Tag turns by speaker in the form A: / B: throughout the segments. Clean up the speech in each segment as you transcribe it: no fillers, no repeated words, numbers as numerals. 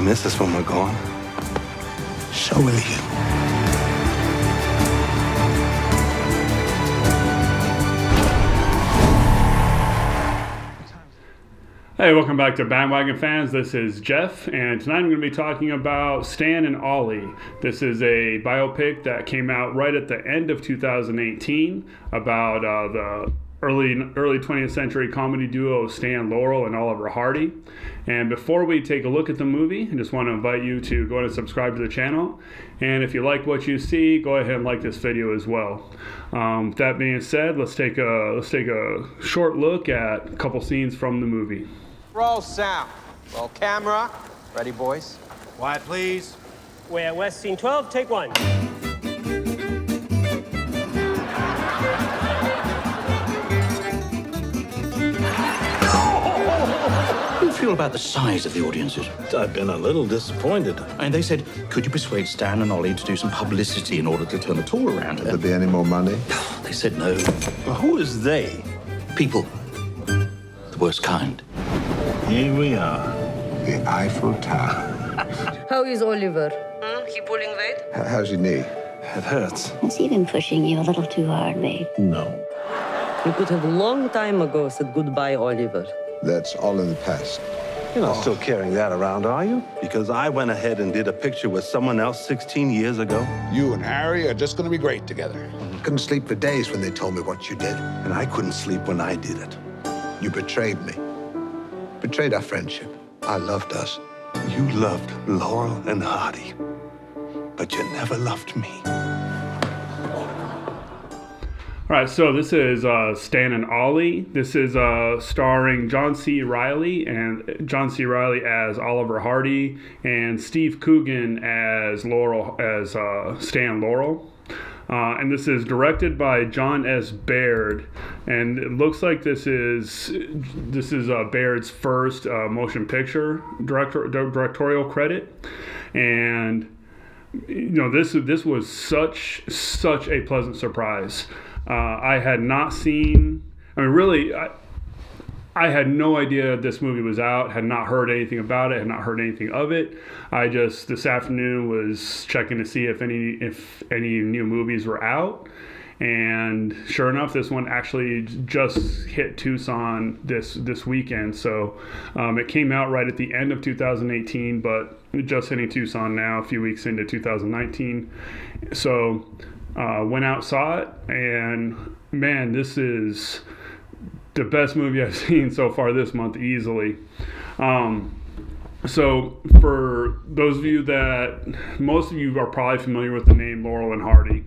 A: miss us when we're gone.
B: So will you.
C: Hey, welcome back to Bandwagon fans. This is Jeff, and tonight I'm going to be talking about Stan and Ollie. This is a biopic that came out right at the end of 2018 about the early 20th century comedy duo Stan Laurel and Oliver Hardy. And before we take a look at the movie, I just want to invite you to go ahead and subscribe to the channel. And if you like what you see, go ahead and like this video as well. With that being said, let's take a short look at a couple scenes from the movie.
D: Roll sound. Roll camera. Ready, boys?
E: Quiet, please.
F: We're West Scene 12, take one.
G: How do you feel about the size of the audiences?
B: I've been a little disappointed.
G: And they said, could you persuade Stan and Ollie to do some publicity in order to turn the tour around?
H: Will there be any more money?
G: They said no.
B: Well, who is they?
G: People. The worst kind.
B: Here we are.
H: The Eiffel Tower.
I: How is Oliver?
J: He pulling weight?
H: How's your knee?
B: It hurts.
K: Has he been pushing you a little too hard, babe?
B: No.
I: You could have long time ago said goodbye, Oliver.
H: That's all in the past.
A: You're not still carrying that around, are you? Because I went ahead and did a picture with someone else 16 years ago.
L: You and Harry are just going to be great together.
H: Couldn't sleep for days when they told me what you did.
A: And I couldn't sleep when I did it.
H: You betrayed me. Betrayed our friendship. I loved us.
A: You loved Laurel and Hardy, but you never loved me.
C: All right, so this is Stan and Ollie. This is starring John C. Reilly as Oliver Hardy and Steve Coogan as Stan Laurel. And this is directed by John S. Baird, and it looks like this is Baird's first motion picture directorial credit. And you know, this was such a pleasant surprise. I had not seen. I mean, really, I had no idea this movie was out, had not heard anything about it, had not heard anything of it. I just, this afternoon, was checking to see if any new movies were out. And sure enough, this one actually just hit Tucson this weekend. So it came out right at the end of 2018, but just hitting Tucson now, a few weeks into 2019. So went out, saw it, and man, this is the best movie I've seen so far this month, easily. So for those of you most of you are probably familiar with the name Laurel and Hardy.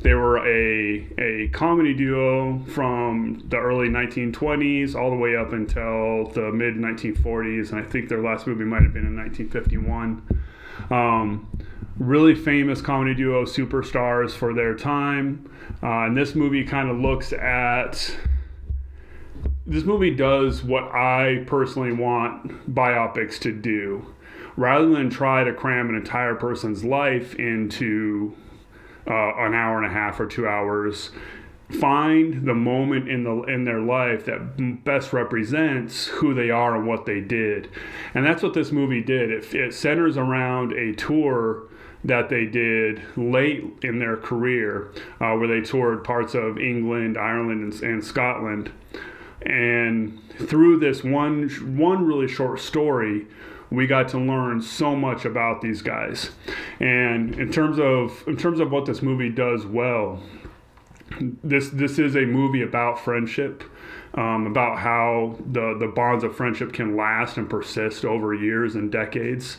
C: They were a comedy duo from the early 1920s all the way up until the mid 1940s, and I think their last movie might have been in 1951. Really famous comedy duo, superstars for their time. And this movie does what I personally want biopics to do. Rather than try to cram an entire person's life into an hour and a half or 2 hours, find the moment in their life that best represents who they are and what they did. And that's what this movie did. It centers around a tour that they did late in their career, where they toured parts of England, Ireland, and Scotland. And through this one really short story, we got to learn so much about these guys. And in terms of what this movie does well, this is a movie about friendship, about how the bonds of friendship can last and persist over years and decades.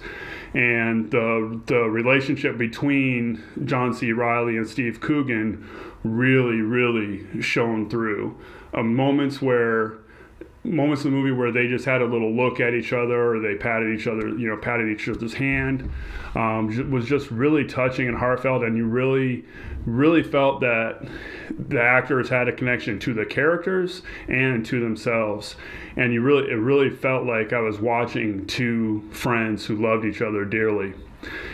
C: And the relationship between John C. Reilly and Steve Coogan really shone through. Moments in the movie where they just had a little look at each other, or they patted each other's hand, was just really touching and heartfelt, and you really felt that the actors had a connection to the characters and to themselves, and it really felt like I was watching two friends who loved each other dearly.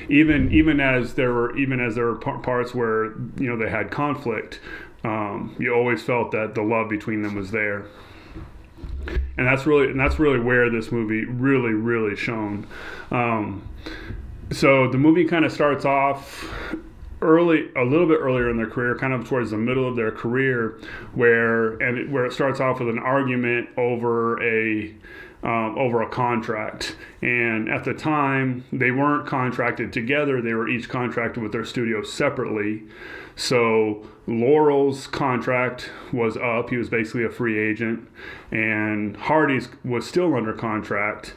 C: Even as there were parts where they had conflict, you always felt that the love between them was there. And that's really where this movie really shone. So the movie kind of starts off early, a little bit earlier in their career, kind of towards the middle of their career, where it starts off with an argument over a contract. And at the time, they weren't contracted together. They were each contracted with their studio separately. So Laurel's contract was up. He was basically a free agent. And Hardy's was still under contract.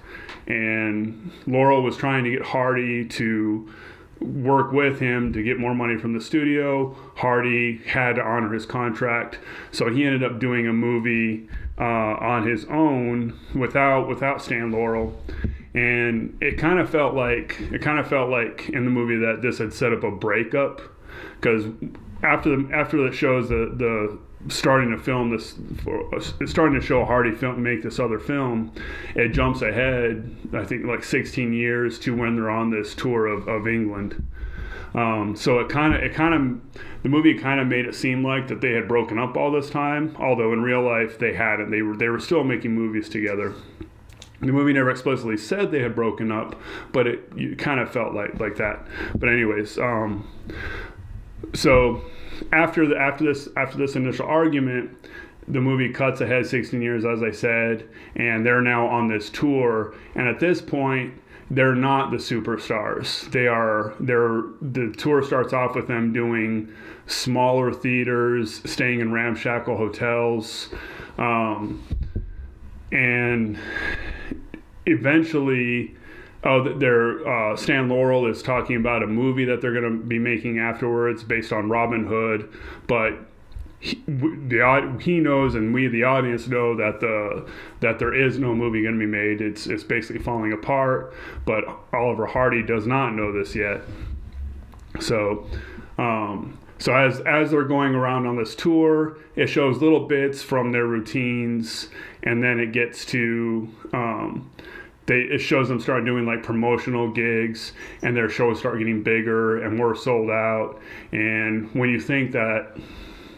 C: And Laurel was trying to get Hardy to work with him to get more money from the studio. Hardy had to honor his contract. So he ended up doing a movie on his own without Stan Laurel. And it kind of felt like in the movie that this had set up a breakup, because after the shows the starting to film this, starting to show Hardy make this other film, it jumps ahead, I think, like 16 years to when they're on this tour of England. So the movie kind of made it seem like that they had broken up all this time, although in real life they hadn't. They were still making movies together. The movie never explicitly said they had broken up, but it kind of felt like that. But anyways, so after this initial argument, the movie cuts ahead 16 years, as I said, and they're now on this tour. And at this point, they're not the superstars. The tour starts off with them doing smaller theaters, staying in ramshackle hotels, and eventually, Stan Laurel is talking about a movie that they're going to be making afterwards based on Robin Hood, but he knows, and we the audience know, that there is no movie going to be made. It's basically falling apart, but Oliver Hardy does not know this yet. So as they're going around on this tour, it shows little bits from their routines, and then it gets to it shows them start doing like promotional gigs, and their shows start getting bigger and more sold out. And when you think that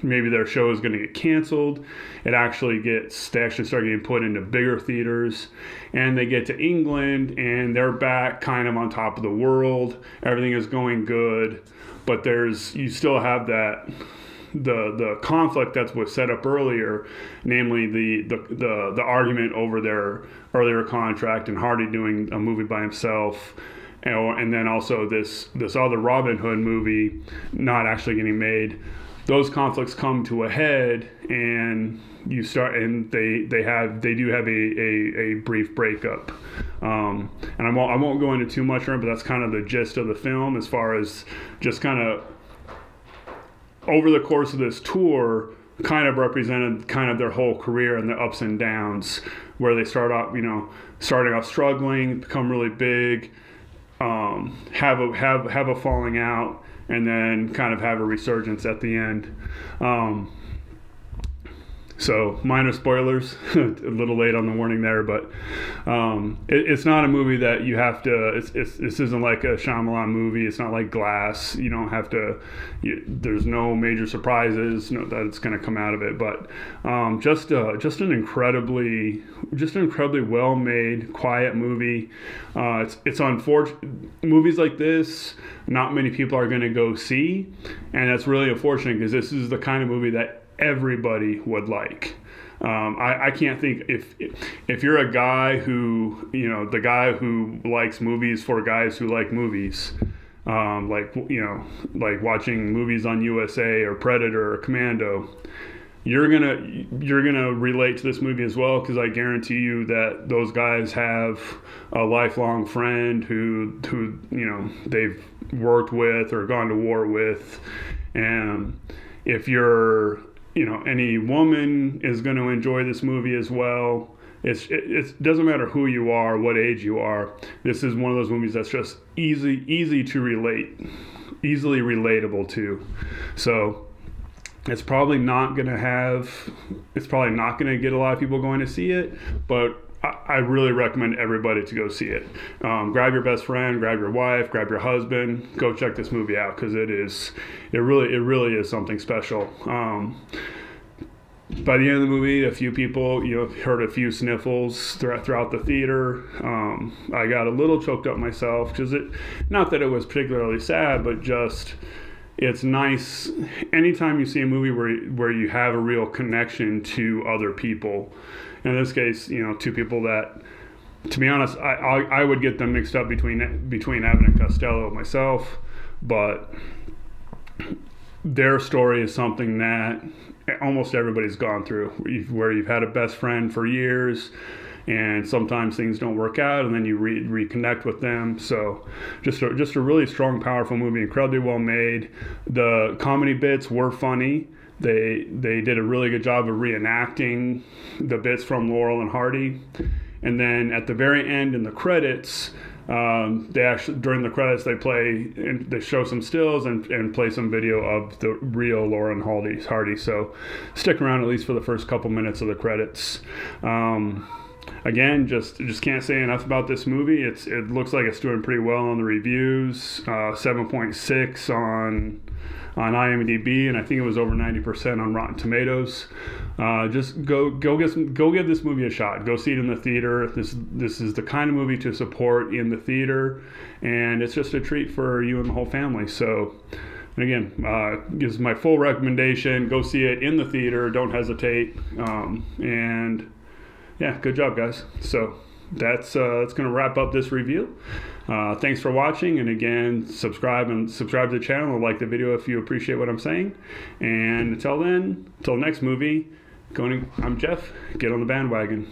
C: maybe their show is going to get canceled, they actually start getting put into bigger theaters, and they get to England and they're back kind of on top of the world. Everything is going good, but you still have that the conflict that was set up earlier, namely the argument over their earlier contract and Hardy doing a movie by himself, and then also this other Robin Hood movie not actually getting made. Those conflicts come to a head, and they do have a brief breakup. And I won't go into too much on it, but that's kind of the gist of the film, as far as just kind of over the course of this tour, kind of represented kind of their whole career and the ups and downs, where they starting off struggling, become really big, have a falling out, and then kind of have a resurgence at the end. So minor spoilers, a little late on the warning there, but it's not a movie that you have to. This isn't like a Shyamalan movie. It's not like Glass. You don't have to. There's no major surprises that it's going to come out of it. But just an incredibly well made, quiet movie. It's unfortunate. Movies like this, not many people are going to go see, and that's really unfortunate, because this is the kind of movie that everybody would like. I can't think, if you're a guy who, the guy who likes movies for guys who like movies, like watching movies on USA or Predator or Commando, you're gonna relate to this movie as well, because I guarantee you that those guys have a lifelong friend who they've worked with or gone to war with, and if you're any woman is going to enjoy this movie as well. It doesn't matter who you are, what age you are. This is one of those movies that's just easy to relate, easily relatable to. So it's probably not going to get a lot of people going to see it, but I really recommend everybody to go see it. Grab your best friend, grab your wife, grab your husband, go check this movie out, because it really is something special. by the end of the movie, a few people, heard a few sniffles throughout the theater. I got a little choked up myself because not that it was particularly sad, but just it's nice anytime you see a movie where you have a real connection to other people. In this case, two people that, to be honest, I would get them mixed up between Abbott and Costello myself, but their story is something that almost everybody's gone through, where you've had a best friend for years and sometimes things don't work out and then you reconnect with them. So just a really strong, powerful movie, incredibly well made. The comedy bits were funny. They did a really good job of reenacting the bits from Laurel and Hardy. And then at the very end in the credits, during the credits they show some stills and play some video of the real Laurel and Hardy. So stick around at least for the first couple minutes of the credits. Again, just can't say enough about this movie. It looks like it's doing pretty well on the reviews. 7.6 on IMDb, and I think it was over 90% on Rotten Tomatoes. Just go give this movie a shot. Go see it in the theater. This is the kind of movie to support in the theater, and it's just a treat for you and the whole family. So, and again, gives my full recommendation. Go see it in the theater. Don't hesitate. And yeah, good job, guys. So that's going to wrap up this review. Thanks for watching, and again, subscribe to the channel or like the video if you appreciate what I'm saying. And until next movie, I'm Jeff. Get on the bandwagon.